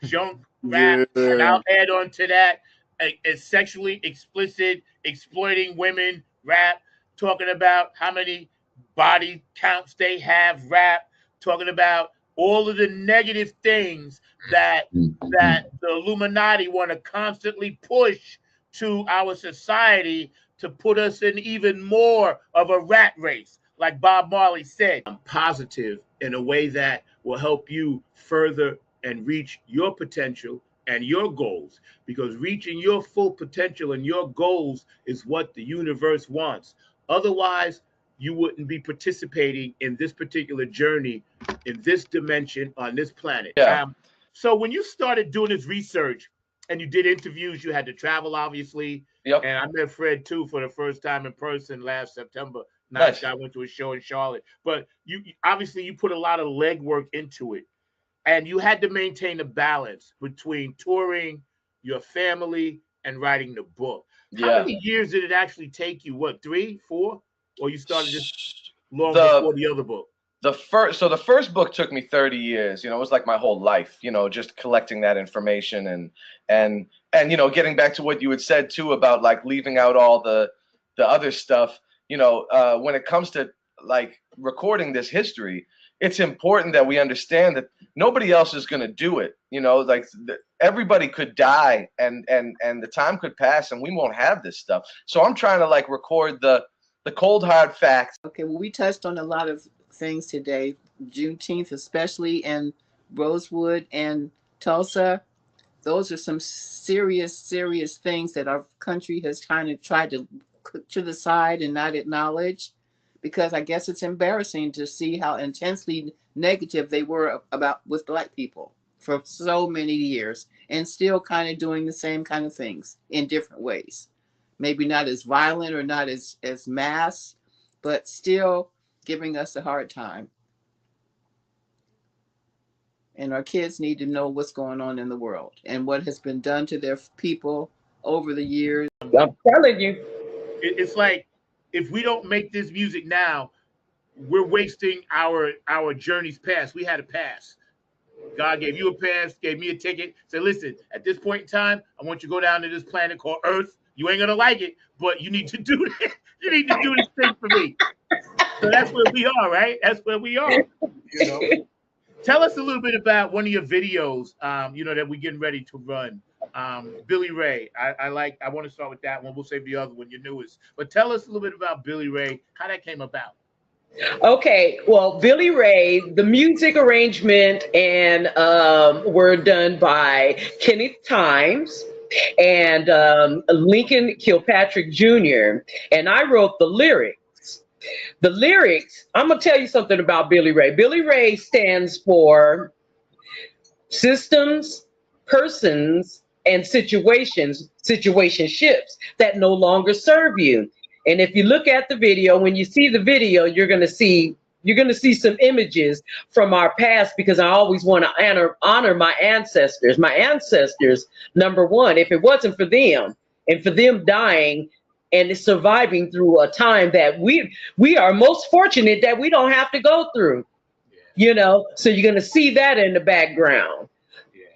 junk rap. And I'll add on to that a sexually explicit, exploiting women rap, talking about how many body counts they have, rap, talking about all of the negative things that the Illuminati want to constantly push to our society to put us in even more of a rat race, like Bob Marley said. I'm positive in a way that will help you further and reach your potential and your goals, because reaching your full potential and your goals is what the universe wants. Otherwise, you wouldn't be participating in this particular journey, in this dimension, on this planet. Yeah. So when you started doing this research and you did interviews, you had to travel, obviously. Yep. And I met Fred, too, for the first time in person last September. Nice. I went to a show in Charlotte. But you obviously, you put a lot of legwork into it. And you had to maintain a balance between touring your family, and writing the book. How Yeah. many years did it actually take you? What, 3, 4? Or you started this long The before the other book? the first book took me 30 years. You know, it was like my whole life, you know, just collecting that information and you know, getting back to what you had said too about like leaving out all the other stuff, you know, when it comes to like recording this history, it's important that we understand that nobody else is going to do it. You know, like everybody could die and the time could pass and we won't have this stuff. So I'm trying to like record the cold hard facts. Okay, well, we touched on a lot of things today. Juneteenth, especially in Rosewood and Tulsa, those are some serious things that our country has kind of tried to put to the side and not acknowledge, because I guess it's embarrassing to see how intensely negative they were about with Black people for so many years, and still kind of doing the same kind of things in different ways. Maybe not as violent or not as mass, but still giving us a hard time. And our kids need to know what's going on in the world and what has been done to their people over the years. I'm telling you. It's like, if we don't make this music now, we're wasting our journeys past. We had a pass. God gave you a pass, gave me a ticket. Said, listen, at this point in time, I want you to go down to this planet called Earth. You ain't gonna like it, but you need to do this. You need to do this thing for me. So that's where we are, right? That's where we are. You know. Tell us a little bit about one of your videos, you know, that we're getting ready to run. Billy Ray. I want to start with that one. We'll save the other one, your newest. But tell us a little bit about Billy Ray, how that came about. Okay, well, Billy Ray, the music arrangement and were done by Kenneth Times and Lincoln Kilpatrick Jr. And I wrote the lyrics. The lyrics, I'm going to tell you something about Billy Ray. Billy Ray stands for systems, persons, and situationships that no longer serve you. And if you look at the video, when you see the video, you're going to see some images from our past, because I always want to honor my ancestors. My ancestors, number one, if it wasn't for them and for them dying and surviving through a time that we are most fortunate that we don't have to go through, you know, so you're going to see that in the background.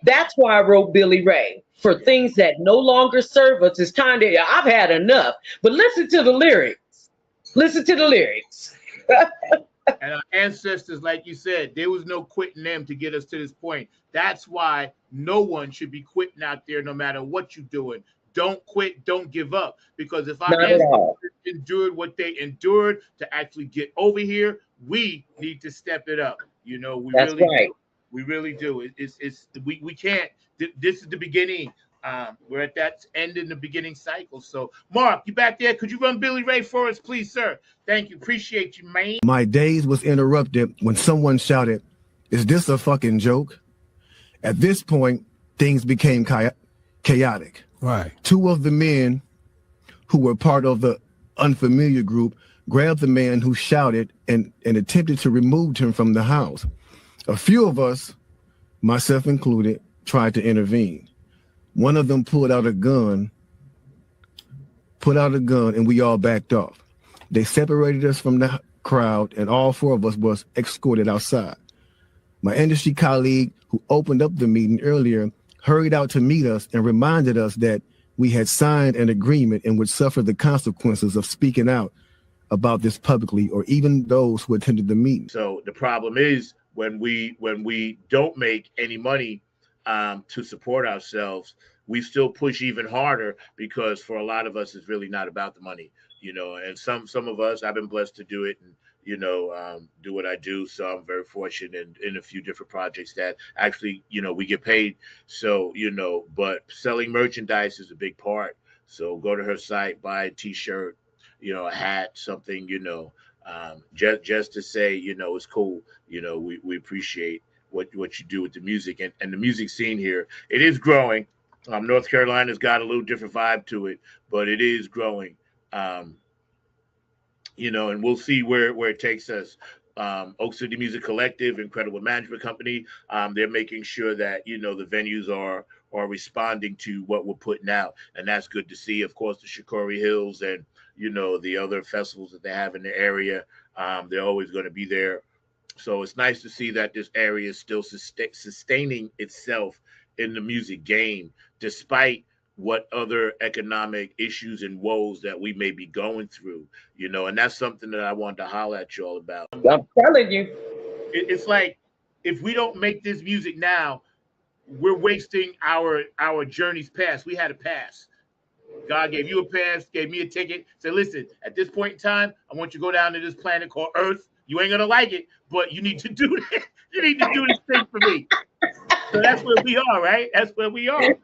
That's why I wrote Billy Ray, for things that no longer serve us. It's time to, I've had enough. But listen to the lyrics. Listen to the lyrics. And our ancestors, like you said, there was no quitting them to get us to this point. That's why no one should be quitting out there, no matter what you're doing. Don't quit, don't give up. Because if our ancestors endured what they endured to actually get over here, we need to step it up. You know, we That's really right. do. We really do. We can't. This is the beginning. We're at that end in the beginning cycle. So, Mark, you back there? Could you run Billy Ray for us, please, sir? Thank you. Appreciate you, man. My days was interrupted when someone shouted, "Is this a fucking joke?" At this point, things became chaotic. Right. Two of the men who were part of the unfamiliar group grabbed the man who shouted and attempted to remove him from the house. A few of us, myself included, tried to intervene. One of them pulled out a gun, and we all backed off. They separated us from the crowd, and all four of us was escorted outside. My industry colleague, who opened up the meeting earlier, hurried out to meet us and reminded us that we had signed an agreement and would suffer the consequences of speaking out about this publicly, or even those who attended the meeting. So the problem is, when we don't make any money to support ourselves, we still push even harder, because for a lot of us, it's really not about the money, you know. And some of us, I've been blessed to do it and, you know, do what I do. So I'm very fortunate in a few different projects that actually, you know, we get paid. So, you know, but selling merchandise is a big part. So go to her site, buy a t-shirt, you know, a hat, something, you know, just to say, you know, it's cool. You know, we appreciate what you do with the music and the music scene here. It is growing. North Carolina's got a little different vibe to it, but it is growing. You know, and we'll see where it takes us. Oak City Music Collective, incredible management company. They're making sure that, you know, the venues are are responding to what we're putting out, and that's good to see. Of course, the Shikori Hills and the other festivals that they have in the area, they're always going to be there. So it's nice to see that this area is still sustaining itself in the music game, despite what other economic issues and woes that we may be going through, and that's something that I wanted to holler at you all about. I'm telling you. It's like if we don't make this music now, we're wasting our journeys past. We had a pass. God gave you a pass, gave me a ticket. Said, listen, at this point in time, I want you to go down to this planet called Earth. You ain't gonna like it, but you need to do this. You need to do this thing for me. So that's where we are, right? That's where we are.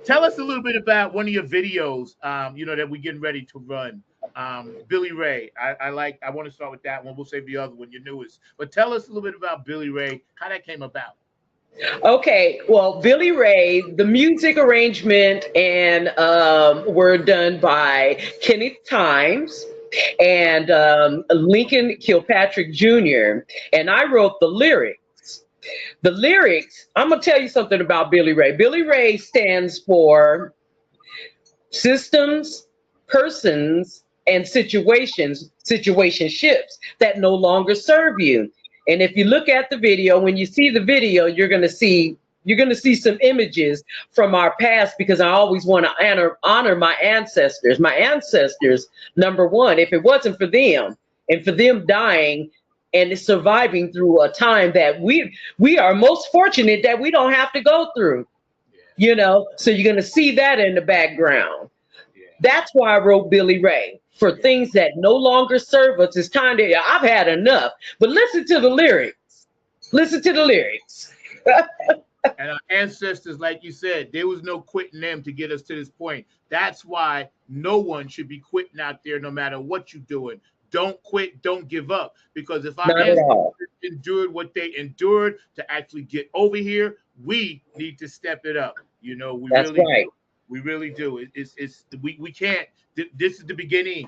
Tell us a little bit about one of your videos, that we're getting ready to run. Billy Ray. I want to start with that one. We'll save the other one, your newest. But tell us a little bit about Billy Ray, how that came about. Okay, well, Billy Ray, the music arrangement and were done by Kenneth Times and Lincoln Kilpatrick Jr. And I wrote the lyrics. The lyrics, I'm going to tell you something about Billy Ray. Billy Ray stands for systems, persons, and situationships that no longer serve you. And if you look at the video, when you see the video, you're going to see some images from our past, because I always want to honor my ancestors. My ancestors, number one, if it wasn't for them and for them dying and surviving through a time that we are most fortunate that we don't have to go through, so you're going to see that in the background. That's why I wrote Billy Ray. For things that no longer serve us, it's time to, I've had enough. But listen to the lyrics. Listen to the lyrics. And our ancestors, like you said, there was no quitting them to get us to this point. That's why no one should be quitting out there, no matter what you're doing. Don't quit, don't give up. Because if our ancestors endured what they endured to actually get over here, we need to step it up. That's right. We really do. We can't. This is the beginning.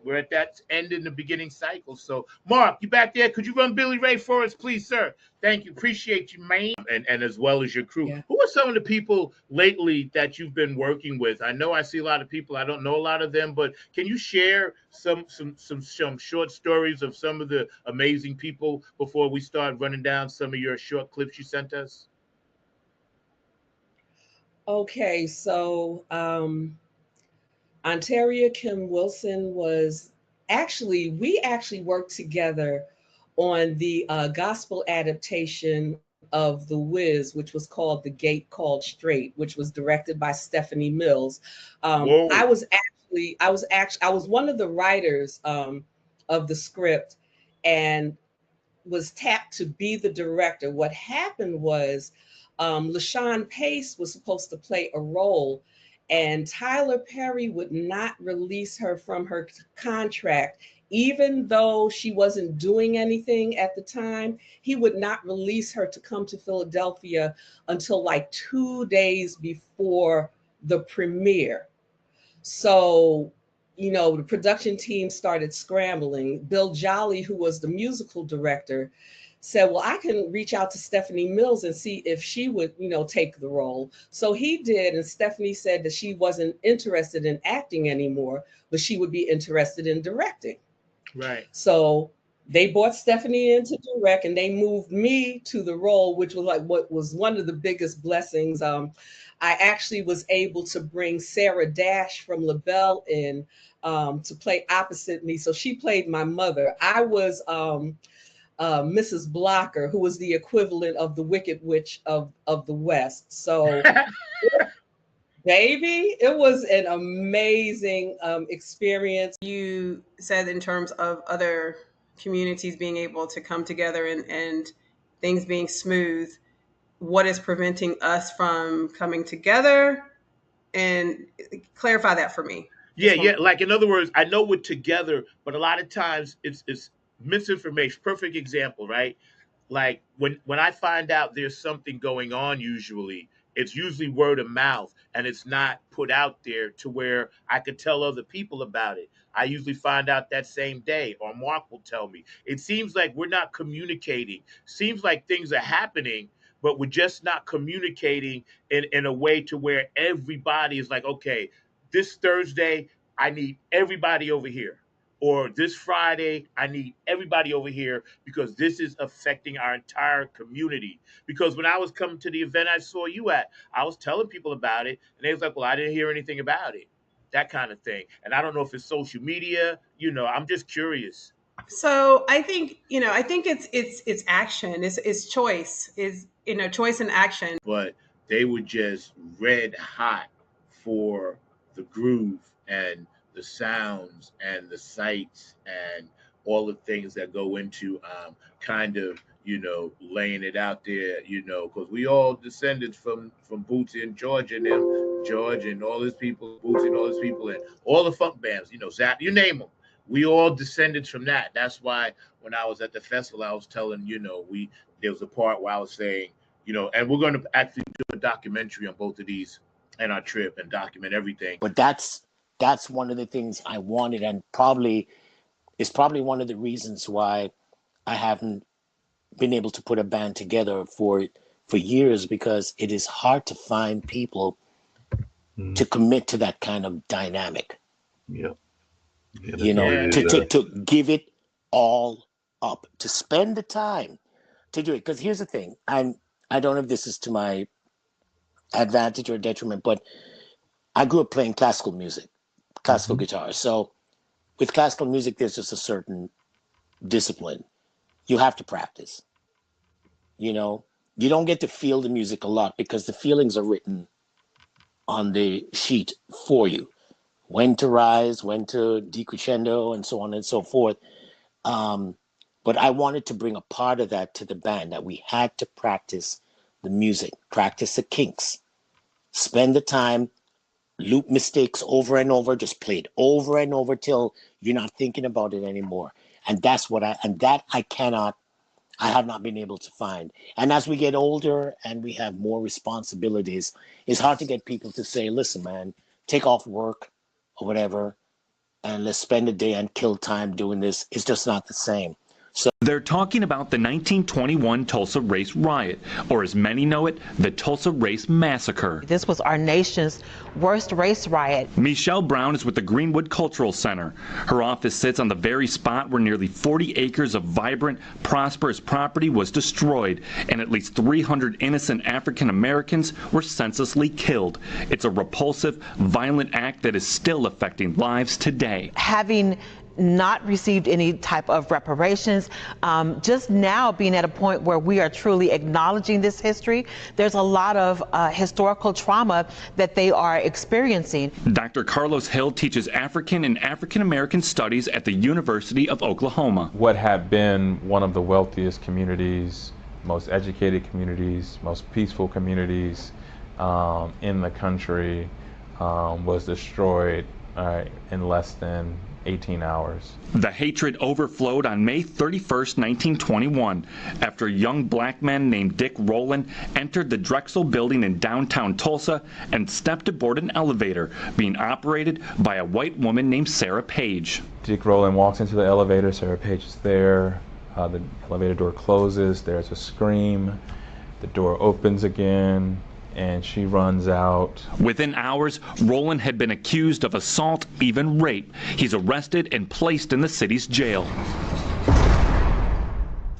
We're at that end in the beginning cycle. So, Mark, you back there? Could you run Billy Ray for us, please, sir? Thank you. Appreciate you, man. And as well as your crew. Yeah. Who are some of the people lately that you've been working with? I know I see a lot of people. I don't know a lot of them, but can you share some short stories of some of the amazing people before we start running down some of your short clips you sent us? Okay, so Ontaria Kim Wilson we actually worked together on the gospel adaptation of The Wiz, which was called The Gate Called Straight, which was directed by Stephanie Mills. I was one of the writers of the script and was tapped to be the director. What happened was LaShawn Pace was supposed to play a role, and Tyler Perry would not release her from her contract. Even though she wasn't doing anything at the time, he would not release her to come to Philadelphia until like 2 days before the premiere. So, the production team started scrambling. Bill Jolly, who was the musical director, said, well, I can reach out to Stephanie Mills and see if she would, take the role. So he did. And Stephanie said that she wasn't interested in acting anymore, but she would be interested in directing. Right. So they brought Stephanie in to direct, and they moved me to the role, which was like what was one of the biggest blessings. I actually was able to bring Sarah Dash from LaBelle in to play opposite me. So she played my mother. I was Mrs. Blocker, who was the equivalent of the Wicked Witch of the West. So, baby, it was an amazing experience. You said in terms of other communities being able to come together and things being smooth, what is preventing us from coming together? And clarify that for me. Yeah. Like, in other words, I know we're together, but a lot of times it's misinformation. Perfect example, right? Like when I find out there's something going on, usually it's usually word of mouth, and it's not put out there to where I could tell other people about it. I usually find out that same day, or Mark will tell me. It seems like we're not communicating. Seems like things are happening, but we're just not communicating in a way to where everybody is like, okay, this Thursday, I need everybody over here. Or this Friday, I need everybody over here because this is affecting our entire community. Because when I was coming to the event I saw you at, I was telling people about it, and they was like, well, I didn't hear anything about it. That kind of thing. And I don't know if it's social media, I'm just curious. So I think it's action, it's choice, is choice and action. But they were just red hot for the groove and the sounds and the sights and all the things that go into kind of laying it out there, because we all descended from Bootsy and George and them, George and all his people, Bootsy and all his people, and all the funk bands, Zap, you name them. We all descended from that. That's why when I was at the festival, I was telling, there was a part where I was saying, and we're going to actually do a documentary on both of these and our trip and document everything. But that's one of the things I wanted, and it's probably one of the reasons why I haven't been able to put a band together for years, because it is hard to find people to commit to that kind of dynamic. Yeah. To give it all up, to spend the time to do it. Because here's the thing, I don't know if this is to my advantage or detriment, but I grew up playing classical music, classical guitar. So with classical music, there's just a certain discipline. You have to practice. You don't get to feel the music a lot because the feelings are written on the sheet for you. When to rise, when to decrescendo, and so on and so forth. But I wanted to bring a part of that to the band, that we had to practice the music, practice the kinks, spend the time, loop mistakes over and over, just play it over and over till you're not thinking about it anymore. And that's I have not been able to find. And as we get older and we have more responsibilities, it's hard to get people to say, listen, man, take off work or whatever, and let's spend a day and kill time doing this. It's just not the same. So they're talking about the 1921 Tulsa Race Riot, or as many know it, the Tulsa Race Massacre. This was our nation's worst race riot. Michelle Brown is with the Greenwood Cultural Center. Her office sits on the very spot where nearly 40 acres of vibrant, prosperous property was destroyed, and at least 300 innocent African Americans were senselessly killed. It's a repulsive, violent act that is still affecting lives today. Having not received any type of reparations, just now being at a point where we are truly acknowledging this history, there's a lot of historical trauma that they are experiencing. Dr. Carlos Hill teaches African and African American studies at the University of Oklahoma. What had been one of the wealthiest communities, most educated communities, most peaceful communities in the country was destroyed in less than 18 hours. The hatred overflowed on May 31st, 1921, after a young black man named Dick Rowland entered the Drexel building in downtown Tulsa and stepped aboard an elevator being operated by a white woman named Sarah Page. Dick Rowland walks into the elevator, Sarah Page is there, the elevator door closes, there's a scream, the door opens again, and she runs out. Within hours, Rowland had been accused of assault, even rape. He's arrested and placed in the city's jail.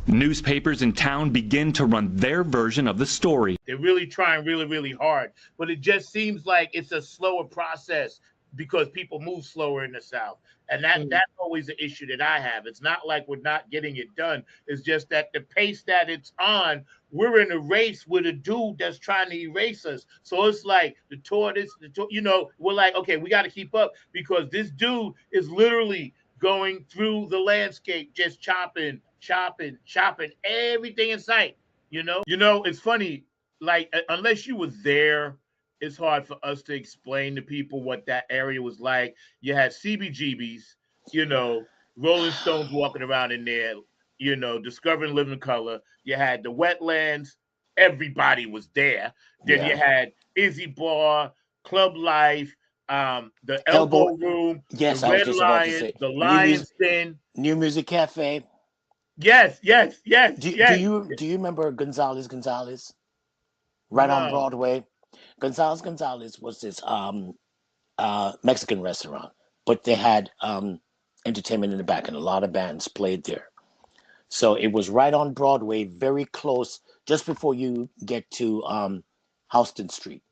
Newspapers in town begin to run their version of the story. They're really trying really, really hard, but it just seems like it's a slower process because people move slower in the South. And that's always the issue that I have. It's not like we're not getting it done. It's just that the pace that it's on, we're in a race with a dude that's trying to erase us. So it's like the tortoise, we're like, okay, we got to keep up because this dude is literally going through the landscape, just chopping everything in sight. It's funny, like unless you were there, it's hard for us to explain to people what that area was like. You had CBGBs, Rolling Stones walking around in there, discovering living color. You had the wetlands, everybody was there. Then you had Izzy Bar, Club Life, the Elbow Room, yes, the Red Lion, the Lion's Den, New Music Cafe. Yes. Do you remember Gonzalez? right on No. Broadway. Gonzalez was this Mexican restaurant, but they had entertainment in the back, and a lot of bands played there. So it was right on Broadway, very close, just before you get to Houston Street,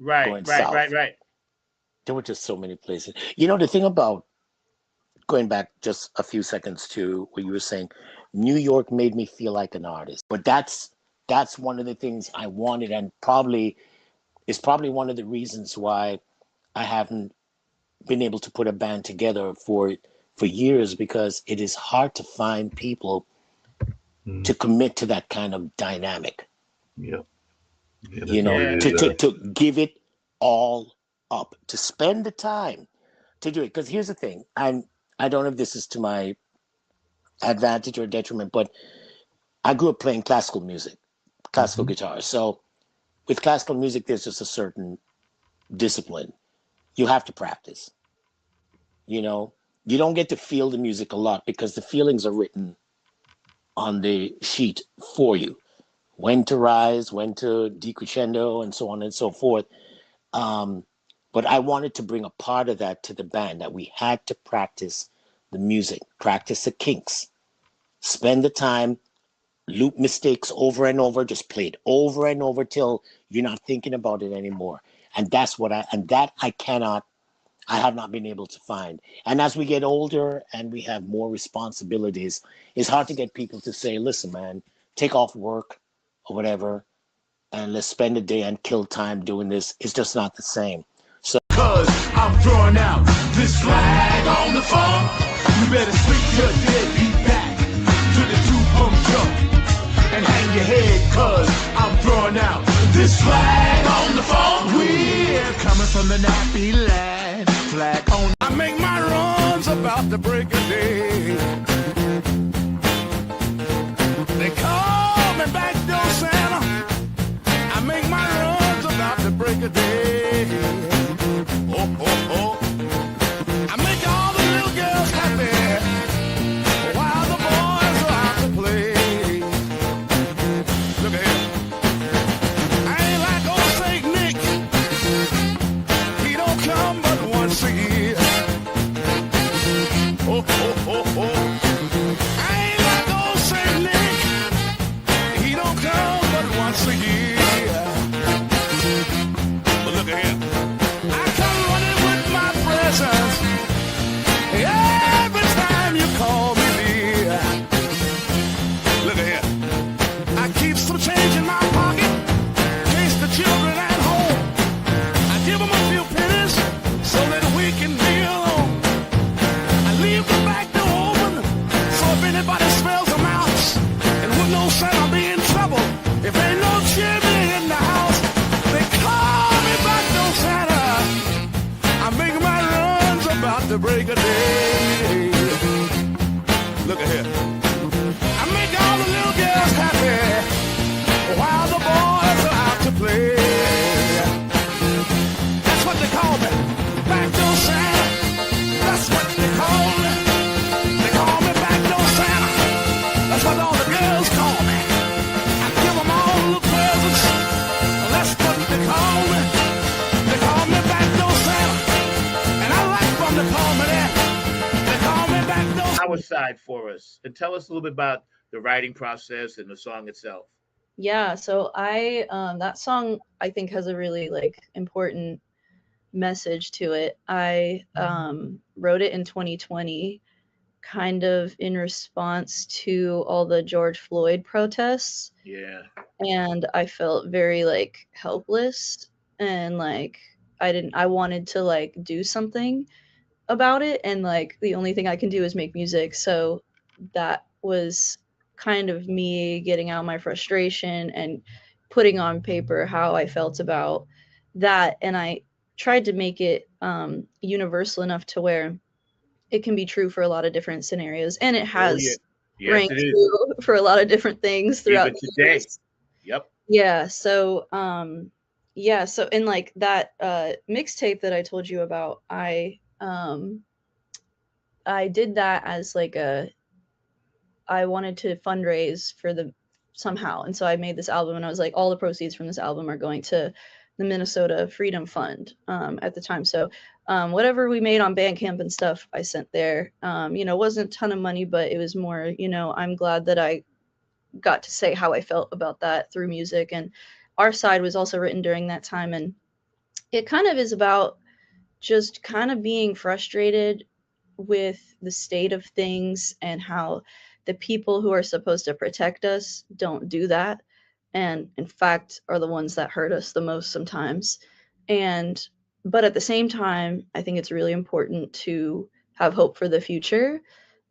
going south. Right. There were just so many places. You know, the thing about going back just a few seconds to what you were saying, New York made me feel like an artist. But that's one of the things I wanted, and it's probably one of the reasons why I haven't been able to put a band together for years, because it is hard to find people to commit to that kind of dynamic. Yeah. You know, to give it all up, to spend the time to do it. Because here's the thing, I don't know if this is to my advantage or detriment, but I grew up playing classical music, classical guitar. So with classical music, there's just a certain discipline. You have to practice. You know, you don't get to feel the music a lot because the feelings are written on the sheet for you. When to rise, when to decrescendo, and so on and so forth. But I wanted to bring a part of that to the band, that we had to practice the music, practice the kinks, spend the time, loop mistakes over and over, just play it over and over till you're not thinking about it anymore. And that's what I have not been able to find. And as we get older and we have more responsibilities, it's hard to get people to say, listen, man, take off work or whatever, and let's spend a day and kill time doing this. It's just not the same. So, Cause I'm throwing out this flag on the phone. You better sleep your deadbeat back to the 2-pump jump and hang your head, cause I'm throwing out this flag on the phone. We're coming from the nappy land. Flag on. I make my runs about the break of day. They call me backdoor Santa. I make my runs about the break of day. Oh, oh, oh. I make all the little girls happy while the boys are out to play. Look at him. I ain't like old Saint Nick. He don't come but once a year. Oh, oh, oh, oh. I ain't like old Saint Nick. He don't come but once a year. But look at him. I come running with my presence every time you call me dear. Look at here. I keep some change in my pocket in case the children at home. I give them a few pennies so that we can be alone. I leave the back door open so if anybody smells a mouse and with no sign I'll be in trouble. If ain't no chimney in the house, they call me back door Santa. I make my runs about the break of day. Look at here. I make all the little girls happy while the boys are out to play. That's what they call me, backdoor Santa. That's what they call me. They call me backdoor Santa. That's what all the girls call me. I give them all the presents. That's what they call me. They call me backdoor Santa. And I like them to call me that. They call me backdoor Santa. Our side for us, and tell us a little bit about the writing process and the song itself. Yeah, so I that song I think has a really like important message to it. I wrote it in 2020 kind of in response to all the George Floyd protests, Yeah. and I felt very like helpless, and like I wanted to like do something about it, and like the only thing I can do is make music. So that was kind of me getting out my frustration and putting on paper how I felt about that, and I tried to make it universal enough to where it can be true for a lot of different scenarios, and it Oh, yeah. has Yes, ranked it is. true for a lot of different things throughout Even the today. years. Yep. Yeah, so so in like that mixtape that I told you about, I did that as like I wanted to fundraise for the somehow. And so I made this album, and I was like, all the proceeds from this album are going to the Minnesota Freedom Fund at the time. So whatever we made on Bandcamp and stuff, I sent there. Wasn't a ton of money, but it was more, I'm glad that I got to say how I felt about that through music. And Our Side was also written during that time. And it kind of is about just kind of being frustrated with the state of things and how the people who are supposed to protect us don't do that, and in fact are the ones that hurt us the most sometimes. But at the same time, I think it's really important to have hope for the future,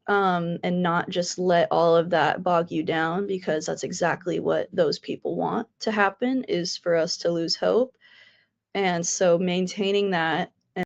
and not just let all of that bog you down, because that's exactly what those people want to happen, is for us to lose hope. And so maintaining that